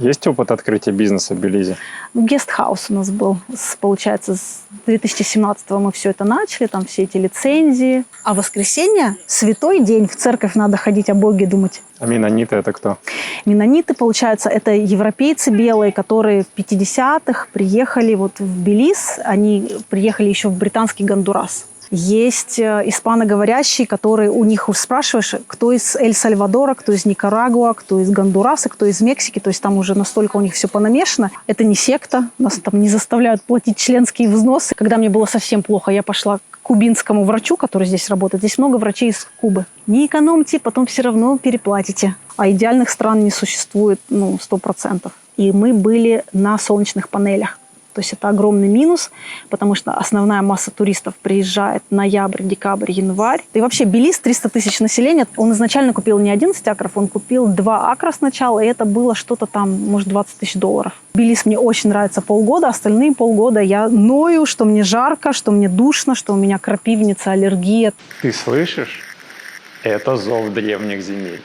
Есть опыт открытия бизнеса в Белизе? Гестхаус у нас был. Получается, с 2017-го мы все это начали, там все эти лицензии. А воскресенье – святой день, в церковь надо ходить, о Боге думать. А меннониты это кто? Меннониты, получается, это европейцы белые, которые в 50-х приехали вот в Белиз. Они приехали еще в британский Гондурас. Есть испаноговорящие, которые у них спрашиваешь, кто из Эль-Сальвадора, кто из Никарагуа, кто из Гондураса, кто из Мексики. То есть там уже настолько у них все понамешано. Это не секта, нас там не заставляют платить членские взносы. Когда мне было совсем плохо, я пошла к кубинскому врачу, который здесь работает. Здесь много врачей из Кубы. Не экономьте, потом все равно переплатите. А идеальных стран не существует, 100%. И мы были на солнечных панелях. То есть это огромный минус, потому что основная масса туристов приезжает ноябрь, декабрь, январь. И вообще Белиз 300 тысяч населения. Он изначально купил не 11 акров, он купил 2 акра сначала, и это было что-то там, может, 20 тысяч долларов. Белиз мне очень нравится полгода, остальные полгода я ною, что мне жарко, что мне душно, что у меня крапивница, аллергия. Ты слышишь? Это зов древних земель.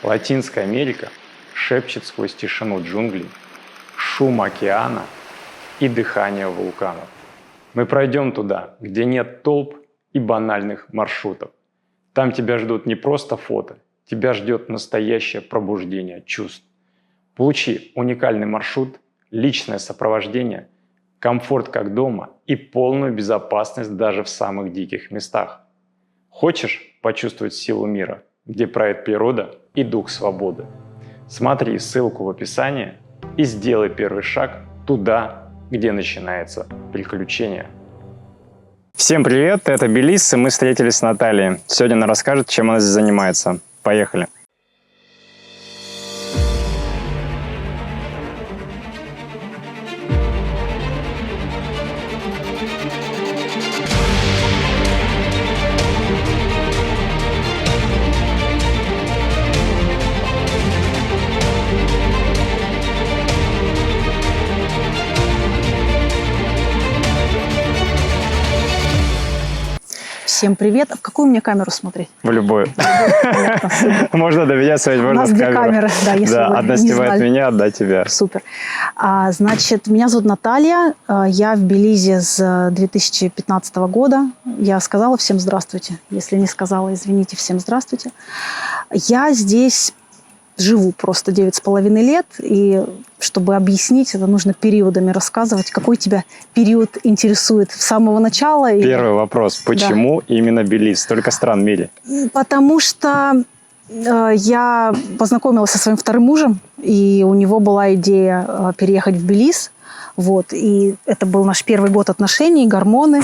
Латинская Америка шепчет сквозь тишину джунглей, шум океана и дыхание вулканов. Мы пройдем туда, где нет толп и банальных маршрутов. Там тебя ждут не просто фото, тебя ждет настоящее пробуждение чувств. Получи уникальный маршрут, личное сопровождение, комфорт как дома и полную безопасность даже в самых диких местах. Хочешь почувствовать силу мира, где правит природа и дух свободы? Смотри ссылку в описании и сделай первый шаг туда, где начинается приключение. Всем привет, это Белиз, и мы встретились с Натальей. Сегодня она расскажет, чем она здесь занимается. Поехали! Всем привет. А в какую мне камеру смотреть? В любую. Можно до меня смотреть, можно с камеры. У нас две камеры, да, если вы одна не снимает знали. меня, одна тебя. Супер. Значит, меня зовут Наталья. Я в Белизе с 2015 года. Я сказала всем здравствуйте. Если не сказала, извините, всем здравствуйте. Я здесь живу просто 9,5 лет, и чтобы объяснить, это нужно периодами рассказывать. Какой тебя период интересует с самого начала? Первый вопрос. Почему именно Белиз? Столько стран в мире. Потому что я познакомилась со своим вторым мужем, и у него была идея переехать в Белиз. Вот, и это был наш первый год отношений, гормоны.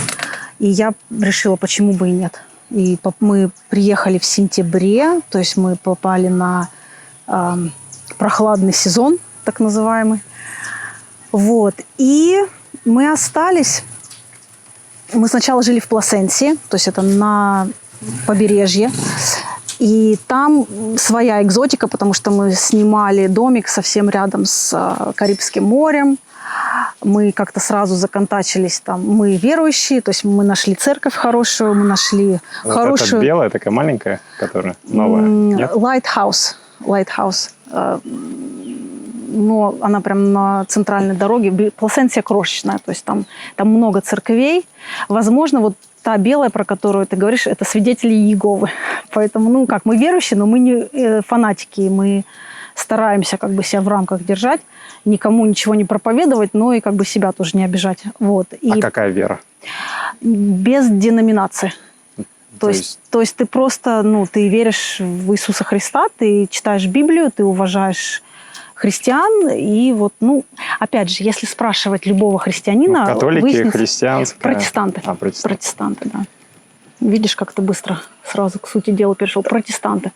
И я решила, почему бы и нет. И мы приехали в сентябре, то есть мы попали на прохладный сезон, так называемый. Вот. И мы остались. Мы сначала жили в Пласенсе, то есть это на побережье. И там своя экзотика, потому что мы снимали домик совсем рядом с Карибским морем. Мы как-то сразу законтачились там. Мы верующие, то есть мы нашли церковь хорошую, мы нашли хорошую... Это белая, такая маленькая, которая новая? Нет? Lighthouse. Но она прям на центральной дороге. Пласенсия крошечная, то есть там много церквей. Возможно, вот та белая, про которую ты говоришь, это свидетели Иеговы. Поэтому, мы верующие, но мы не фанатики. Мы стараемся себя в рамках держать, никому ничего не проповедовать, но и себя тоже не обижать. Вот. А какая вера? Без деноминации. То есть ты просто, ты веришь в Иисуса Христа, ты читаешь Библию, ты уважаешь христиан, и опять же, если спрашивать любого христианина... католики, христианские... Протестанты. Протестанты, да. Видишь, как ты быстро сразу к сути дела перешел. Протестанты.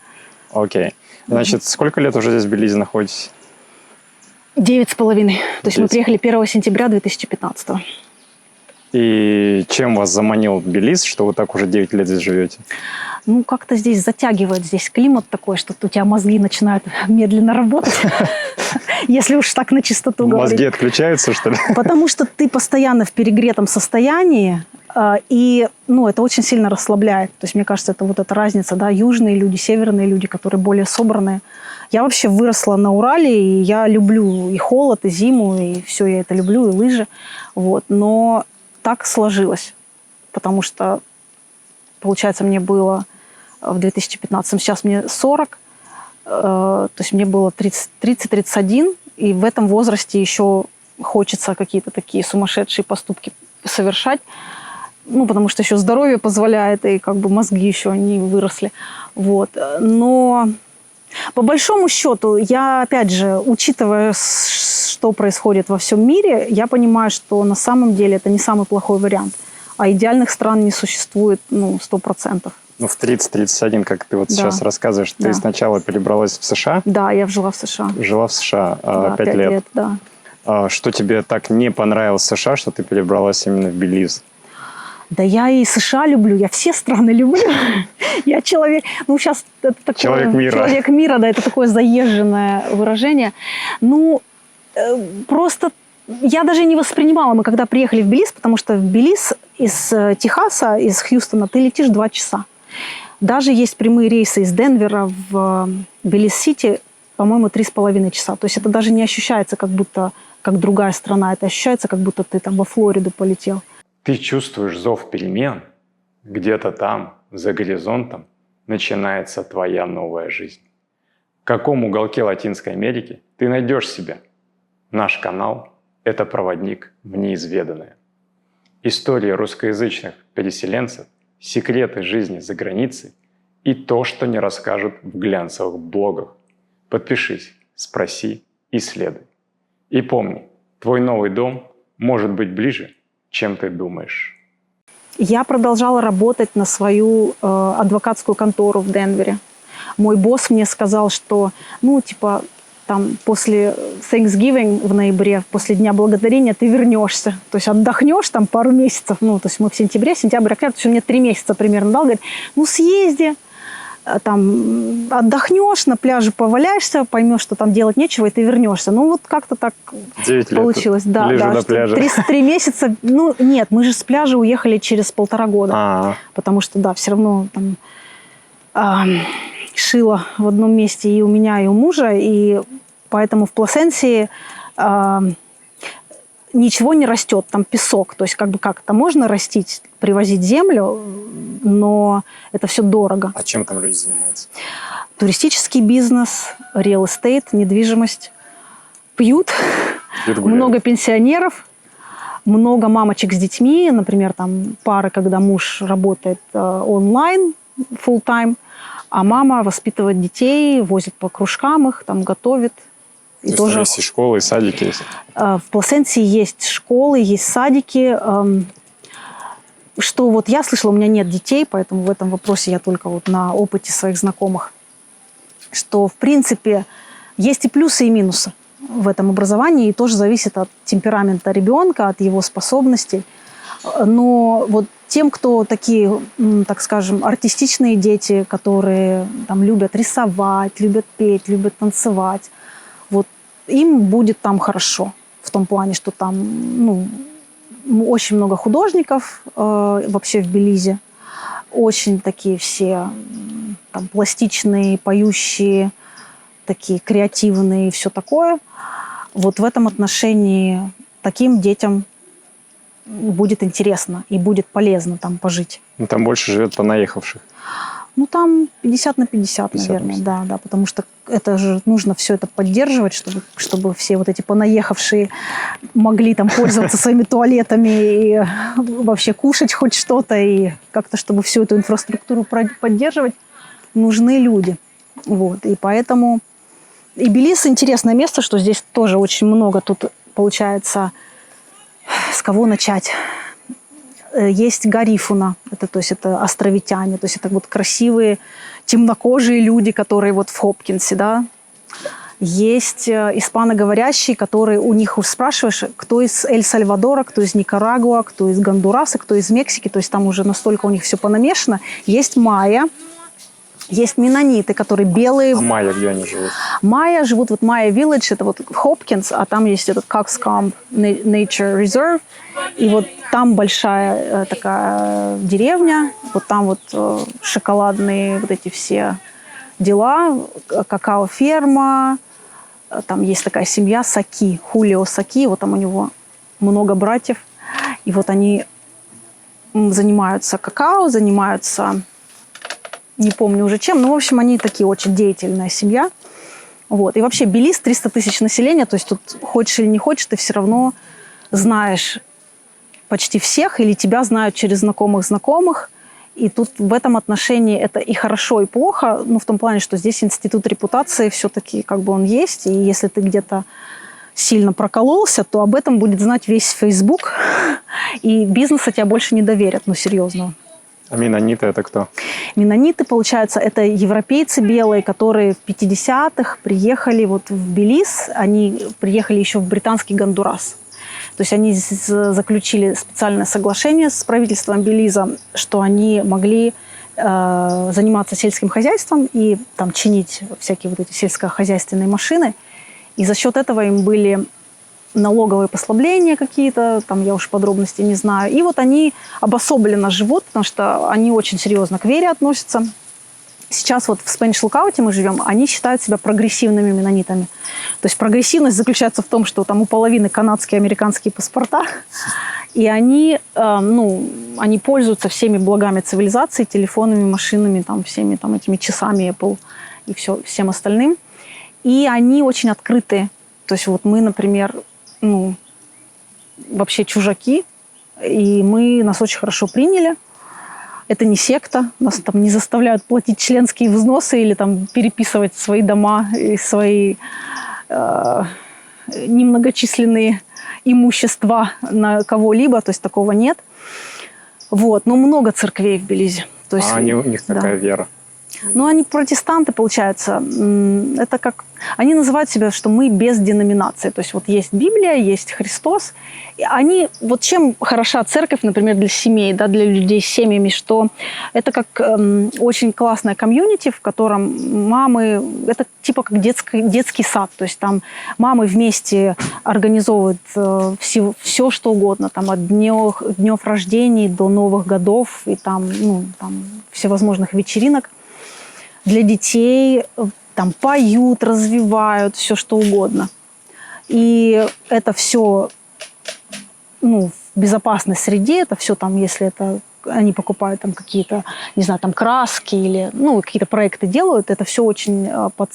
Окей. Значит, сколько лет уже здесь в Белизе находитесь? 9,5. То есть мы приехали 1 сентября 2015. И чем вас заманил Тбилиси, что вы так уже 9 лет здесь живете? Ну, как-то здесь затягивает, здесь климат такой, что у тебя мозги начинают медленно работать, если уж так на чистоту говорить. Мозги отключаются, что ли? Потому что ты постоянно в перегретом состоянии, и это очень сильно расслабляет. То есть, мне кажется, это вот эта разница, да, южные люди, северные люди, которые более собранные. Я вообще выросла на Урале, и я люблю и холод, и зиму, и все я это люблю, и лыжи. Вот. Но так сложилось, потому что, получается, мне было в 2015-м, сейчас мне 40, то есть мне было 30-31, и в этом возрасте еще хочется какие-то такие сумасшедшие поступки совершать, потому что еще здоровье позволяет, и как бы мозги еще не выросли. Вот. Но по большому счету, я, опять же, учитывая, что происходит во всем мире, я понимаю, что на самом деле это не самый плохой вариант. А идеальных стран не существует, 100%. В 30-31, как ты вот сейчас рассказываешь, ты сначала перебралась в США? Да, я жила в США. Жила в США 5 лет. лет, да. Что тебе так не понравилось в США, что ты перебралась именно в Белиз? Да я и США люблю, я все страны люблю. Я человек, сейчас это такое... Человек мира. Человек мира, да, это такое заезженное выражение. Просто я даже не воспринимала, мы когда приехали в Белиз, потому что в Белиз из Техаса, из Хьюстона ты летишь 2 часа. Даже есть прямые рейсы из Денвера в Белиз-Сити, по-моему, 3,5 часа. То есть это даже не ощущается как будто как другая страна, это ощущается как будто ты там во Флориду полетел. Ты чувствуешь зов перемен? Где-то там, за горизонтом, начинается твоя новая жизнь. В каком уголке Латинской Америки ты найдешь себя? Наш канал – это проводник в неизведанное. Истории русскоязычных переселенцев, секреты жизни за границей и то, что не расскажут в глянцевых блогах. Подпишись, спроси, исследуй. И помни, твой новый дом может быть ближе, чем ты думаешь. Я продолжала работать на свою адвокатскую контору в Денвере. Мой босс мне сказал, что, там после Thanksgiving в ноябре, после Дня Благодарения ты вернешься. То есть отдохнешь там пару месяцев. То есть мы в сентябре, сентябрь, октябрь, то есть он мне 3 месяца примерно дал. Говорит, съезди, там отдохнешь, на пляже поваляешься, поймешь, что там делать нечего, и ты вернешься. Как-то так 9 лет получилось. Да, лежу на пляже. 3 месяца. Нет, мы же с пляжа уехали через 1,5 года. Потому что, все равно там шило в одном месте и у меня, и у мужа, и поэтому в Пласенсии ничего не растет, там песок. То есть как-то можно растить, привозить землю, но это все дорого. А чем там люди занимаются? Туристический бизнес, real estate, недвижимость. Пьют, много пенсионеров, много мамочек с детьми. Например, там пары, когда муж работает онлайн, full-time, а мама воспитывает детей, возит по кружкам их, там готовит. И тоже есть и школы, и садики есть? В Пласенсии есть школы, есть садики. Что я слышала, у меня нет детей, поэтому в этом вопросе я только на опыте своих знакомых, что, в принципе, есть и плюсы, и минусы в этом образовании, и тоже зависит от темперамента ребенка, от его способностей. Но тем, кто такие, так скажем, артистичные дети, которые там любят рисовать, любят петь, любят танцевать, им будет там хорошо. В том плане, что там, очень много художников вообще в Белизе. Очень такие все там пластичные, поющие, такие креативные и все такое. В этом отношении таким детям будет интересно и будет полезно там пожить. Там больше живет понаехавших. Там 50 на 50, наверное, да, потому что это же нужно все это поддерживать, чтобы все эти понаехавшие могли там пользоваться своими туалетами и вообще кушать хоть что-то, и как-то, чтобы всю эту инфраструктуру поддерживать, нужны люди. И поэтому и Белиз интересное место, что здесь тоже очень много, тут получается, с кого начать? Есть Гарифуна, это островитяне, то есть это красивые темнокожие люди, которые в Хопкинсе, да. Есть испаноговорящие, которые у них спрашиваешь, кто из Эль-Сальвадора, кто из Никарагуа, кто из Гондураса, кто из Мексики. То есть там уже настолько у них все понамешано. Есть майя, есть меннониты, которые белые. А майя, где они живут? Майя живут, вот Майя Village, это вот Хопкинс, а там есть этот Coxcomb Nature Reserve. И вот там большая такая деревня, вот там вот шоколадные вот эти все дела, какао-ферма, там есть такая семья Саки, Хулио Саки, вот там у него много братьев, и вот они занимаются какао, занимаются, не помню уже чем, но, в общем, они такие очень деятельная семья. Вот. И вообще Белиз 300 тысяч населения, то есть тут хочешь или не хочешь, ты все равно знаешь почти всех, или тебя знают через знакомых знакомых. И тут в этом отношении это и хорошо, и плохо, ну, в том плане, что здесь институт репутации все-таки как бы он есть, и если ты где-то сильно прокололся, то об этом будет знать весь Facebook, и бизнеса тебя больше не доверят, ну, серьезно. А меннониты это кто? Меннониты, получается, это европейцы белые, которые в 50-х приехали вот в Белиз, они приехали еще в британский Гондурас. То есть они заключили специальное соглашение с правительством Белиза, что они могли заниматься сельским хозяйством и там чинить всякие вот эти сельскохозяйственные машины. И за счет этого им были налоговые послабления какие-то, там я уж подробностей не знаю. И вот они обособленно живут, потому что они очень серьезно к вере относятся. Сейчас вот в Spanish Lookout мы живем, они считают себя прогрессивными меннонитами. То есть прогрессивность заключается в том, что там у половины канадские и американские паспорта, и они, они пользуются всеми благами цивилизации, телефонами, машинами, там, всеми там, этими часами Apple и всем остальным. И они очень открытые. То есть вот мы, например, вообще чужаки, и нас очень хорошо приняли. Это не секта, нас там не заставляют платить членские взносы или там переписывать свои дома и свои немногочисленные имущества на кого-либо, то есть такого нет. Вот, но много церквей в Белизе. То есть, у них какая вера? Ну, они протестанты, получается. Это как... Они называют себя, что мы без деноминации. То есть вот есть Библия, есть Христос. И они... Вот чем хороша церковь, например, для семей, да, для людей с семьями, что это как очень классная комьюнити, в котором мамы... Это типа как детский сад. То есть там мамы вместе организовывают все, что угодно. Там от днев рождений до Новых годов и там всевозможных вечеринок. Для детей там поют, развивают, все что угодно. И это все в безопасной среде, это все там, если это они покупают там какие-то, не знаю, там краски или какие-то проекты делают, это все очень по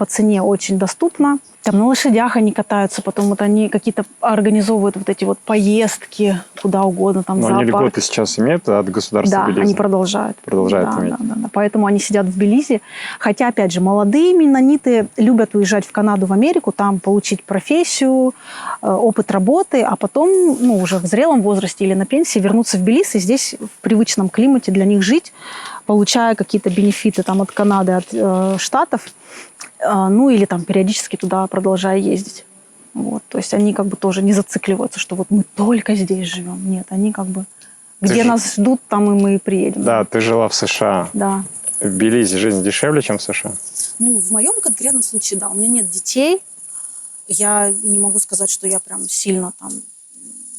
цене очень доступно. Там на лошадях они катаются, потом вот они какие-то организовывают вот эти вот поездки куда угодно, там зоопарк. Они льготы сейчас имеют от государства Белиза? Да, они продолжают. Продолжают иметь. Да. Поэтому они сидят в Белизе. Хотя, опять же, молодые меннониты любят уезжать в Канаду, в Америку, там получить профессию, опыт работы, а потом, уже в зрелом возрасте или на пенсии вернуться в Белиз и здесь в привычном климате для них жить, получая какие-то бенефиты там от Канады, от Штатов, или там периодически туда продолжая ездить. Вот. То есть они как бы тоже не зацикливаются, что вот мы только здесь живем. Нет, они как бы где нас ждут, там и мы приедем. Да, ты жила в США. Да. В Белизе жизнь дешевле, чем в США? В моем конкретном случае, да. У меня нет детей. Я не могу сказать, что я прям сильно там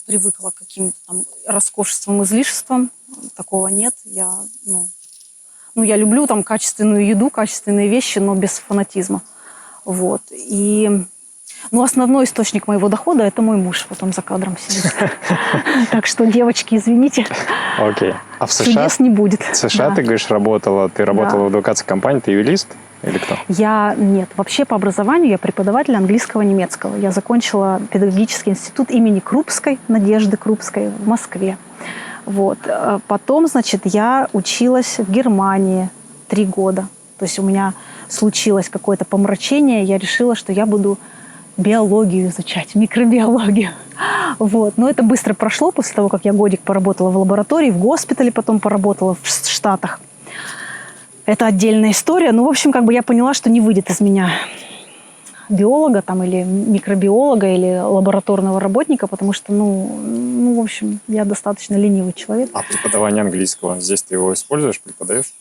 привыкла к каким-то там роскошествам, излишествам. Такого нет. Я люблю там качественную еду, качественные вещи, но без фанатизма. Вот. И основной источник моего дохода – это мой муж, потом за кадром сидит. Так что, девочки, извините. Окей. А в США? Чудес не будет. В США ты, говоришь, работала. Ты работала в адвокатской компании, ты юрист или кто? Нет. Вообще по образованию я преподаватель английского и немецкого. Я закончила педагогический институт имени Крупской, Надежды Крупской в Москве. Вот. Потом, я училась в Германии 3 года. То есть у меня случилось какое-то помрачение, я решила, что я буду биологию изучать, микробиологию. Вот. Но это быстро прошло после того, как я годик поработала в лаборатории, в госпитале потом поработала в Штатах. Это отдельная история. В общем, я поняла, что не выйдет из меня биолога там, или микробиолога, или лабораторного работника, потому что, в общем, я достаточно ленивый человек. А преподавание английского, здесь ты его используешь, преподаешь?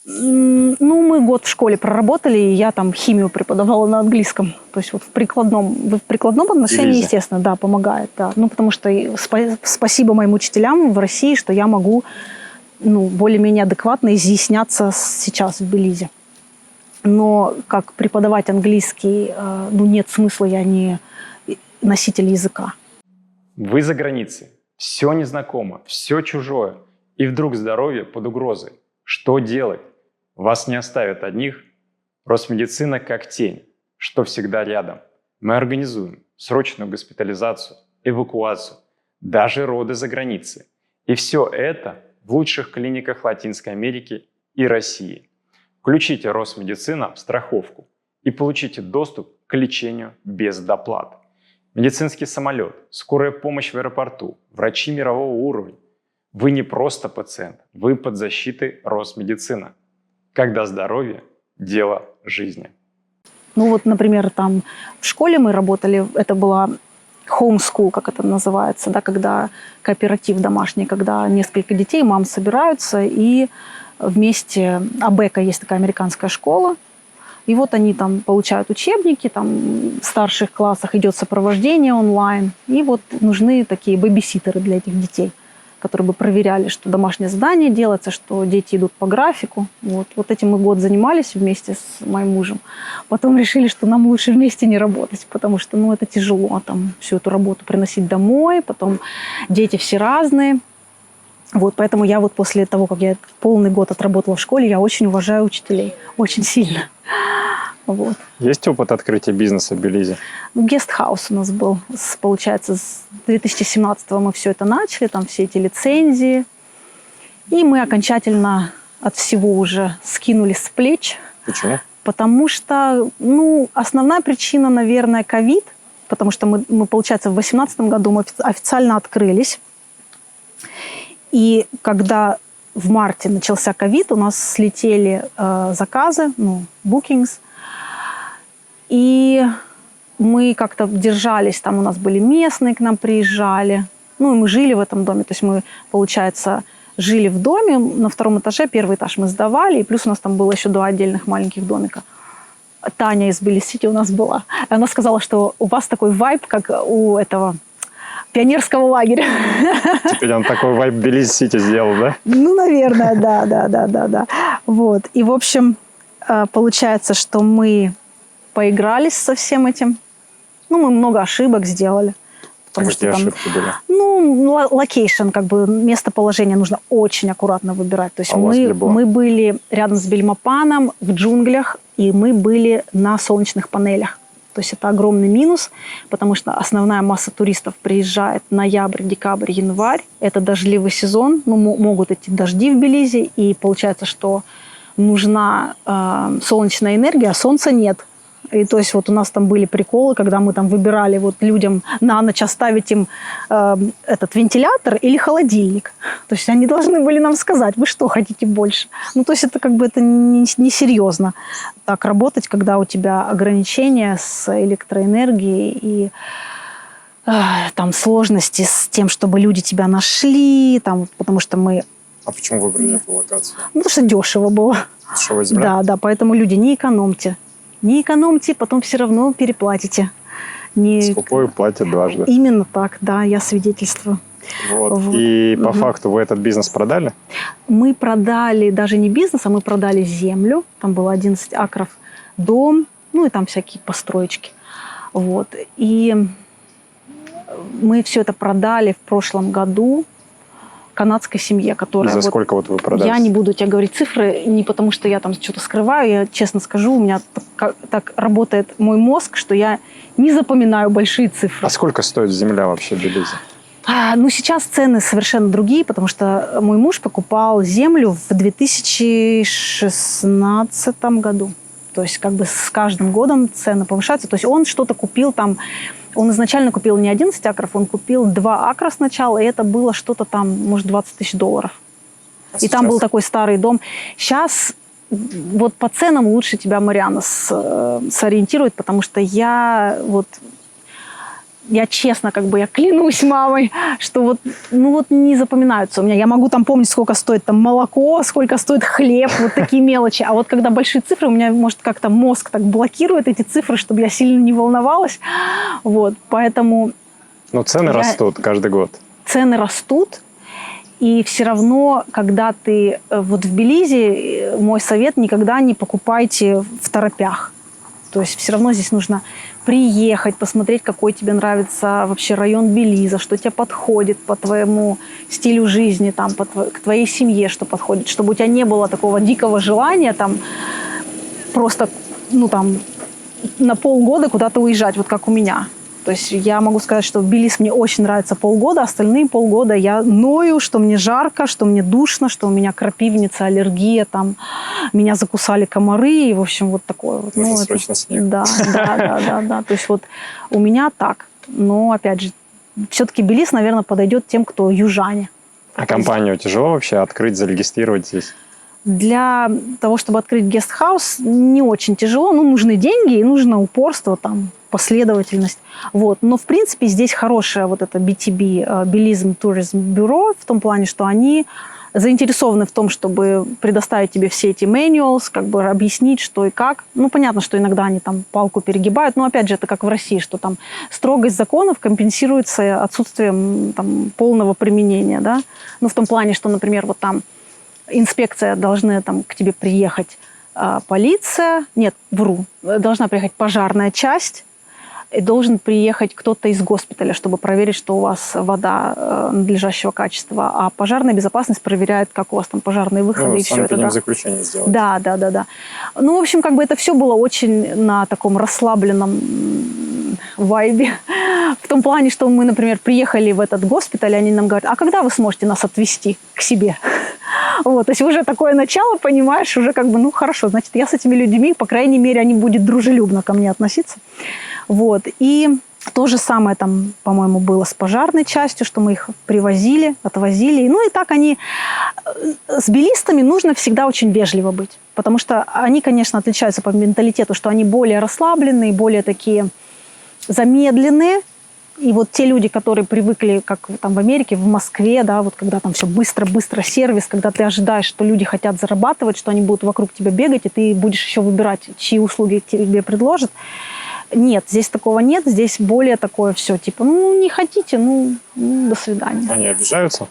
Мы год в школе проработали, и я там химию преподавала на английском. То есть вот в прикладном отношении, Белизе. естественно, да, помогает. Да. Потому что спасибо моим учителям в России, что я могу более-менее адекватно изъясняться сейчас в Белизе. Но как преподавать английский, нет смысла, я не носитель языка. Вы за границей, все незнакомо, все чужое, и вдруг здоровье под угрозой. Что делать? Вас не оставят одних. Росмедицина как тень, что всегда рядом. Мы организуем срочную госпитализацию, эвакуацию, даже роды за границей. И все это в лучших клиниках Латинской Америки и России. Включите Росмедицина в страховку и получите доступ к лечению без доплат. Медицинский самолет, скорая помощь в аэропорту, врачи мирового уровня. Вы не просто пациент, вы под защитой Росмедицина. Когда здоровье – дело жизни. Например, там в школе мы работали, это была homeschool, как это называется, да, когда кооператив домашний, когда несколько детей, мам собираются и вместе, АБЭКа есть такая американская школа, и вот они там получают учебники, там в старших классах идет сопровождение онлайн, и вот нужны такие бэбиситеры для этих детей, которые бы проверяли, что домашнее задание делается, что дети идут по графику. Вот этим мы год занимались вместе с моим мужем. Потом решили, что нам лучше вместе не работать, потому что это тяжело, там всю эту работу приносить домой, потом дети все разные. Поэтому я после того, как я полный год отработала в школе, я очень уважаю учителей, очень сильно. Есть опыт открытия бизнеса в Белизе? Гестхаус у нас был, получается, с 2017-го мы все это начали, там все эти лицензии. И мы окончательно от всего уже скинулись с плеч. Почему? Потому что, основная причина, наверное, ковид, потому что мы, получается, в 2018 году мы официально открылись. И когда в марте начался ковид, у нас слетели заказы, bookings. И мы как-то держались, там у нас были местные, к нам приезжали. И мы жили в этом доме. То есть мы, получается, жили в доме на втором этаже. Первый этаж мы сдавали, и плюс у нас там было еще 2 отдельных маленьких домика. Таня из Белиз-Сити у нас была. Она сказала, что у вас такой вайб, как у этого пионерского лагеря. Теперь он такой вайб Белиз-Сити сделал, да? Наверное, да. И, в общем, получается, что мы поигрались со всем этим. Мы много ошибок сделали. Потому что какие ошибки были? Локейшн, местоположение нужно очень аккуратно выбирать. То есть у вас где было? мы были рядом с Бельмопаном, в джунглях, и мы были на солнечных панелях. То есть это огромный минус, потому что основная масса туристов приезжает ноябрь, декабрь, январь. Это дождливый сезон, могут идти дожди в Белизе, и получается, что нужна солнечная энергия, а солнца нет. И то есть у нас там были приколы, когда мы там выбирали людям на ночь оставить им этот вентилятор или холодильник. То есть они должны были нам сказать, вы что хотите больше. То есть это это не серьезно так работать, когда у тебя ограничения с электроэнергией и там сложности с тем, чтобы люди тебя нашли, потому что мы... А почему выбрали эту локацию? Потому что дешево было. Дешевая земля? Да, поэтому люди, не экономьте. Не экономьте, потом все равно переплатите. Скупой платит дважды. Именно так, да, я свидетельствую. И по факту вы этот бизнес продали? Мы продали даже не бизнес, а мы продали землю. Там было 11 акров, дом, и там всякие построечки. И мы все это продали в прошлом году канадской семье, которая... И за сколько вы продали? Я не буду тебе говорить цифры, не потому что я там что-то скрываю, я честно скажу, у меня так работает мой мозг, что я не запоминаю большие цифры. А сколько стоит земля вообще в Белизе? Сейчас цены совершенно другие, потому что мой муж покупал землю в 2016 году. То есть с каждым годом цены повышаются. То есть он что-то купил там. Он изначально купил не 11 акров, он купил 2 акра сначала, и это было что-то там, может, $20 000. И там был такой старый дом. Сейчас вот по ценам лучше тебя Марианна сориентирует, потому что я честно, я клянусь мамой, что не запоминаются у меня. Я могу там помнить, сколько стоит там молоко, сколько стоит хлеб, вот такие мелочи. А вот когда большие цифры, у меня, может, как-то мозг так блокирует эти цифры, чтобы я сильно не волновалась. Вот, поэтому... Но цены растут каждый год. Цены растут, и все равно, когда ты... Вот в Белизе мой совет: никогда не покупайте в торопях. То есть все равно здесь нужно приехать, посмотреть, какой тебе нравится вообще район Белиза, что тебе подходит по твоему стилю жизни, там, к твоей семье, что подходит, чтобы у тебя не было такого дикого желания там просто на полгода куда-то уезжать, вот как у меня. То есть я могу сказать, что Белиз мне очень нравится полгода, остальные полгода я ною, что мне жарко, что мне душно, что у меня крапивница, аллергия, там, меня закусали комары, и, в общем, вот такое вот. Срочно снег. Да. То есть вот у меня так. Но, опять же, все-таки Белиз, наверное, подойдет тем, кто южане. А компанию тяжело вообще открыть, зарегистрировать здесь? Для того, чтобы открыть гестхаус, не очень тяжело. Нужны деньги и нужно упорство, последовательность. Вот. Но, в принципе, здесь хорошее вот это BTB, Belize Tourism Bureau, в том плане, что они заинтересованы в том, чтобы предоставить тебе все эти manuals, объяснить, что и как. Понятно, что иногда они там палку перегибают, но, опять же, это как в России, что там строгость законов компенсируется отсутствием полного применения, да. В том плане, что, например, вот там инспекция, должны к тебе приехать полиция, должна приехать пожарная часть, и должен приехать кто-то из госпиталя, чтобы проверить, что у вас вода надлежащего качества. А пожарная безопасность проверяет, как у вас там пожарные выходы и все это. Да. Заключение сделать. Да. В общем, это все было очень на таком расслабленном вайбе. В том плане, что мы, например, приехали в этот госпиталь, и они нам говорят: а когда вы сможете нас отвезти к себе? Вот, то есть уже такое начало, понимаешь, уже хорошо, значит, я с этими людьми, по крайней мере, они будут дружелюбно ко мне относиться. Вот, и то же самое там, по-моему, было с пожарной частью, что мы их привозили, отвозили. И так они... С белистами нужно всегда очень вежливо быть, потому что они, конечно, отличаются по менталитету, что они более расслабленные, более такие замедленные. И вот те люди, которые привыкли, как там в Америке, в Москве, да, вот когда там все быстро сервис, когда ты ожидаешь, что люди хотят зарабатывать, что они будут вокруг тебя бегать, и ты будешь еще выбирать, чьи услуги тебе предложат. Нет, здесь такого нет, здесь более такое все, не хотите, до свидания. Они обижаются?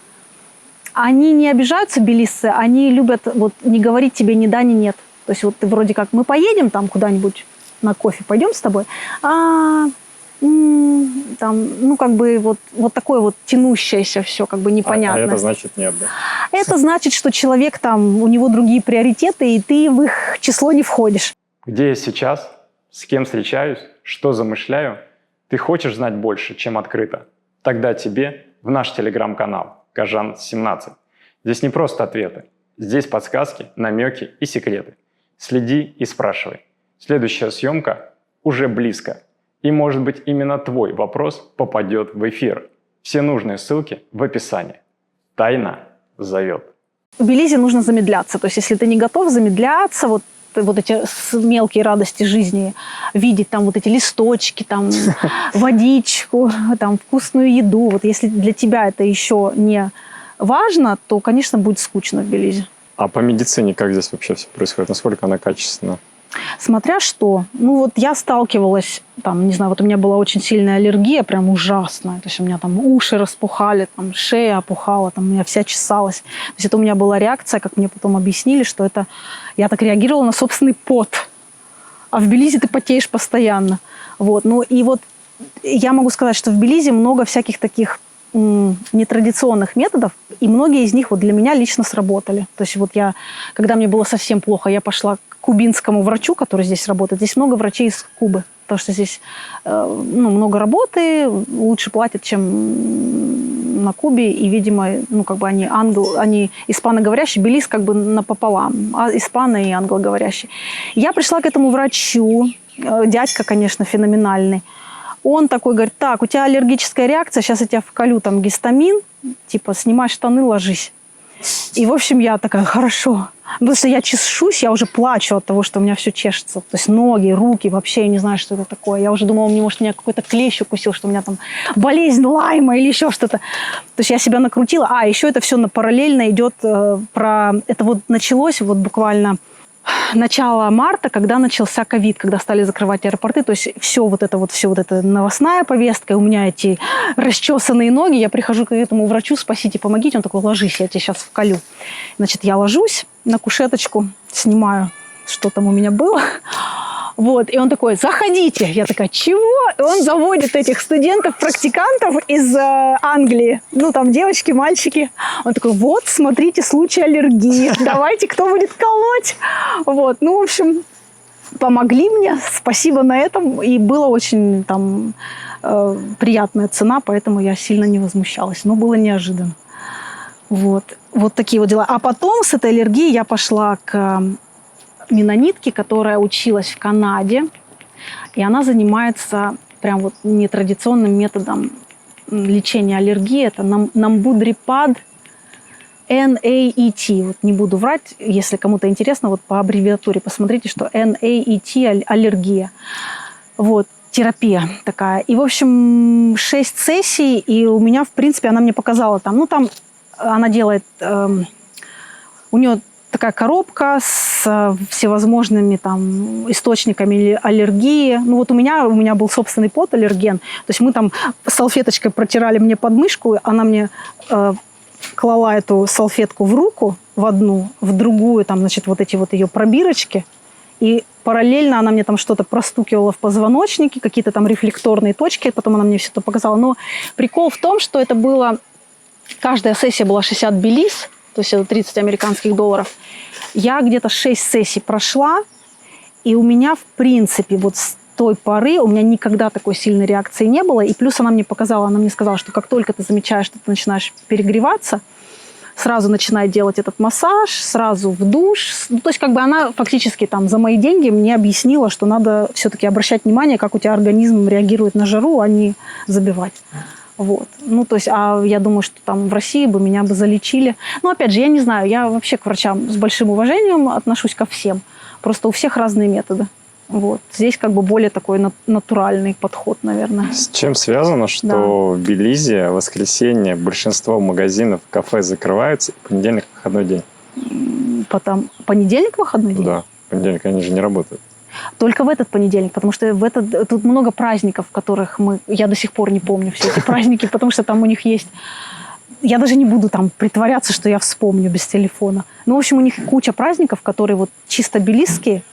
Они не обижаются, белисцы, они любят не говорить тебе ни да, ни нет. То есть ты вроде как: мы поедем там куда-нибудь на кофе, пойдем с тобой, такое тянущееся все, непонятно. А это значит нет, да? Это значит, что человек у него другие приоритеты, и ты в их число не входишь. Где я сейчас? С кем встречаюсь? Что замышляю? Ты хочешь знать больше, чем открыто? Тогда тебе в наш телеграм-канал Кажан17. Здесь не просто ответы. Здесь подсказки, намеки и секреты. Следи и спрашивай. Следующая съемка уже близко. И, может быть, именно твой вопрос попадет в эфир. Все нужные ссылки в описании. Тайна зовет. В Белизе нужно замедляться. То есть, если ты не готов замедляться, вот эти мелкие радости жизни, видеть там эти листочки, там водичку, там вкусную еду. Вот если для тебя это еще не важно, то, конечно, будет скучно в Белизе. А по медицине как здесь вообще все происходит? Насколько она качественна? Смотря что. Я сталкивалась, у меня была очень сильная аллергия, прям ужасная. То есть у меня там уши распухали, там шея опухала, там у меня вся чесалась. То есть это у меня была реакция, как мне потом объяснили, что это я так реагировала на собственный пот. А в Белизе ты потеешь постоянно. Я могу сказать, что в Белизе много всяких таких нетрадиционных методов, и многие из них для меня лично сработали. То есть когда мне было совсем плохо, я пошла к кубинскому врачу, который здесь работает. Здесь много врачей из Кубы, потому что здесь много работы, лучше платят, чем на Кубе, и, видимо, они испаноговорящие, Белиз напополам, испано- и англоговорящие. Я пришла к этому врачу, дядька, конечно, феноменальный. Он такой говорит: так, у тебя аллергическая реакция, сейчас я тебя вколю гистамин, снимай штаны, ложись. И, в общем, я такая, хорошо. Потому что я чешусь, я уже плачу от того, что у меня все чешется. То есть ноги, руки, вообще я не знаю, что это такое. Я уже думала, может, меня какой-то клещ укусил, что у меня там болезнь Лайма или еще что-то. То есть я себя накрутила. А, еще это все параллельно идет про... Это вот началось вот буквально... начало марта, когда начался ковид, когда стали закрывать аэропорты, то есть все вот эта новостная повестка, у меня эти расчесанные ноги, я прихожу к этому врачу, спасите, помогите, он такой, ложись, я тебя сейчас вколю. Значит, я ложусь на кушеточку, снимаю, что там у меня было, вот, и он такой, заходите. Я такая, чего? И он заводит этих студентов-практикантов из Англии. Ну, там девочки, мальчики. Он такой, вот, смотрите, случай аллергии. Давайте, кто будет колоть? Вот, ну, в общем, помогли мне. Спасибо на этом. И была очень там приятная цена, поэтому я сильно не возмущалась. Но было неожиданно. Вот. Вот такие вот дела. А потом с этой аллергией я пошла к менонитки, которая училась в Канаде, и она занимается прям вот нетрадиционным методом лечения аллергии. Это Намбудрипад NAET. Вот не буду врать, если кому-то интересно, вот по аббревиатуре посмотрите, что NAET аллергия. Вот, терапия такая. И, в общем, 6 сессий, и у меня, в принципе, она мне показала там, ну, там она делает, у нее такая коробка с всевозможными там источниками аллергии. Ну вот у меня был собственный пот-аллерген. То есть мы там салфеточкой протирали мне подмышку, она мне клала эту салфетку в руку, в одну, в другую, там, значит, вот эти вот ее пробирочки. И параллельно она мне там что-то простукивала в позвоночнике, какие-то там рефлекторные точки, потом она мне все это показала. Но прикол в том, что это было... Каждая сессия была 60 белиз, то есть это 30 американских долларов. Я где-то 6 сессий прошла, и у меня, в принципе, вот с той поры у меня никогда такой сильной реакции не было. И плюс она мне сказала, что как только ты замечаешь, что ты начинаешь перегреваться, сразу начинай делать этот массаж, сразу в душ. Ну, то есть как бы она фактически там за мои деньги мне объяснила, что надо все-таки обращать внимание, как у тебя организм реагирует на жару, а не забивать. Вот. Ну, то есть, а я думаю, что там в России бы меня бы залечили. Но, опять же, я не знаю, я вообще к врачам с большим уважением отношусь ко всем. Просто у всех разные методы. Вот. Здесь как бы более такой натуральный подход, наверное. С чем связано, что в Белизе в воскресенье большинство магазинов, кафе закрываются, и понедельник выходной день? Понедельник выходной день? Да, в понедельник они же не работают. Только в этот понедельник, потому что тут много праздников, которых я до сих пор не помню все эти праздники, потому что там у них есть... Я даже не буду там притворяться, что я вспомню без телефона. Ну, в общем, у них куча праздников, которые вот чисто белизские,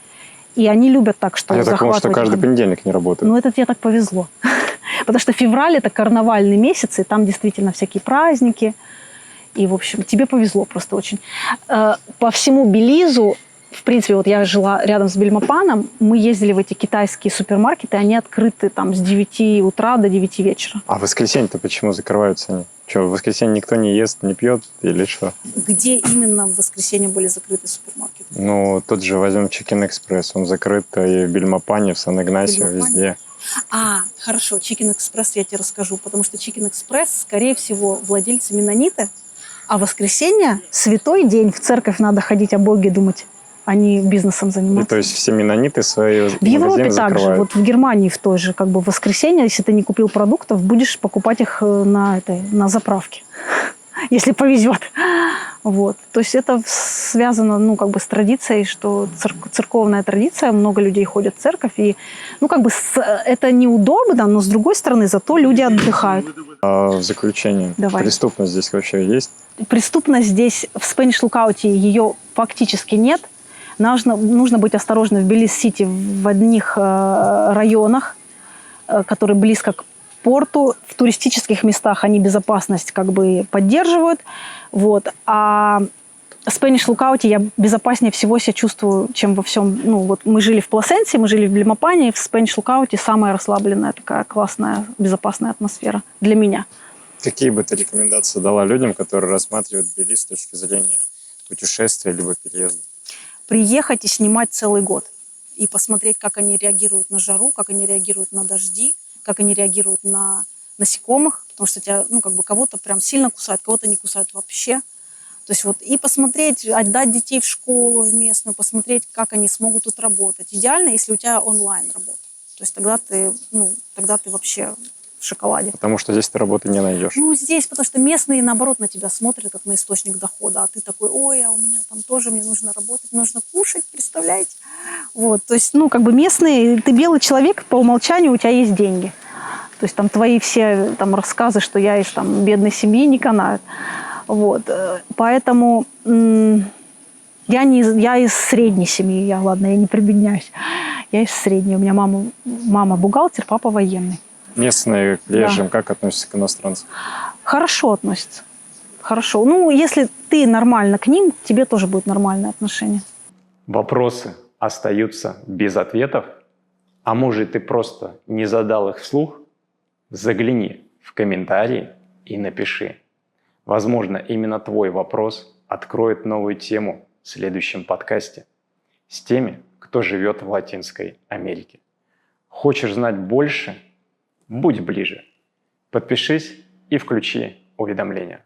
и они любят так, что я так думал, что каждый понедельник не работает. Ну, это тебе так повезло. Потому что февраль – это карнавальный месяц, и там действительно всякие праздники. И, в общем, тебе повезло просто очень. По всему Белизу, в принципе, вот я жила рядом с Бельмопаном, мы ездили в эти китайские супермаркеты, они открыты там с 9 утра до 9 вечера. А в воскресенье-то почему закрываются они? Что, в воскресенье никто не ест, не пьет или что? Где именно в воскресенье были закрыты супермаркеты? Ну, тот же возьмем Chicken Express, он закрыт и в Бельмопане, в Сан-Игнасио, везде. Хорошо, Chicken Express я тебе расскажу, потому что Chicken Express, скорее всего, владельцы менониты, а воскресенье – святой день, в церковь надо ходить, о Боге думать, а не бизнесом заниматься. И то есть все менониты свои в Европе закрывают? также, вот в Германии в той же, как бы в воскресенье, если ты не купил продуктов, будешь покупать их на заправке, если повезет. Вот. То есть это связано, ну, как бы с традицией, что церковная традиция, много людей ходят в церковь, и, ну, как бы это неудобно, но с другой стороны, зато люди отдыхают. А в заключение, Давай. Преступность здесь вообще есть? Преступность здесь, в Spanish Lookout, ее фактически нет. Нужно быть осторожным в Белиз-Сити в одних районах, которые близко к порту. В туристических местах они безопасность как бы поддерживают. Вот. А в Spanish Lookout я безопаснее всего себя чувствую, чем во всем. Ну, вот мы жили в Пласенсе, мы жили в Бельмопане, и в Spanish Lookout самая расслабленная, такая классная, безопасная атмосфера для меня. Какие бы ты рекомендации дала людям, которые рассматривают Белиз с точки зрения путешествия либо переезда? Приехать и снимать целый год. И посмотреть, как они реагируют на жару, как они реагируют на дожди, как они реагируют на насекомых. Потому что тебя, ну, как бы кого-то прям сильно кусают, кого-то не кусают вообще. То есть вот и посмотреть, отдать детей в школу в местную, посмотреть, как они смогут тут работать. Идеально, если у тебя онлайн работа. То есть тогда ты вообще в шоколаде. Потому что здесь ты работы не найдешь. Ну, здесь, потому что местные, наоборот, на тебя смотрят, как на источник дохода, а ты такой, ой, а у меня там тоже, мне нужно работать, нужно кушать, представляете? Вот, то есть, как бы местные, ты белый человек, по умолчанию у тебя есть деньги. То есть там твои все там рассказы, что я из там бедной семьи, не канают. Вот, поэтому я из средней семьи, я не прибедняюсь, я из средней, у меня мама бухгалтер, папа военный. Местные к приезжим как относятся к иностранцам? Хорошо относятся. Хорошо. Если ты нормально к ним, тебе тоже будет нормальное отношение. Вопросы остаются без ответов? А может, ты просто не задал их вслух? Загляни в комментарии и напиши. Возможно, именно твой вопрос откроет новую тему в следующем подкасте с теми, кто живет в Латинской Америке. Хочешь знать больше? Будь ближе. Подпишись и включи уведомления.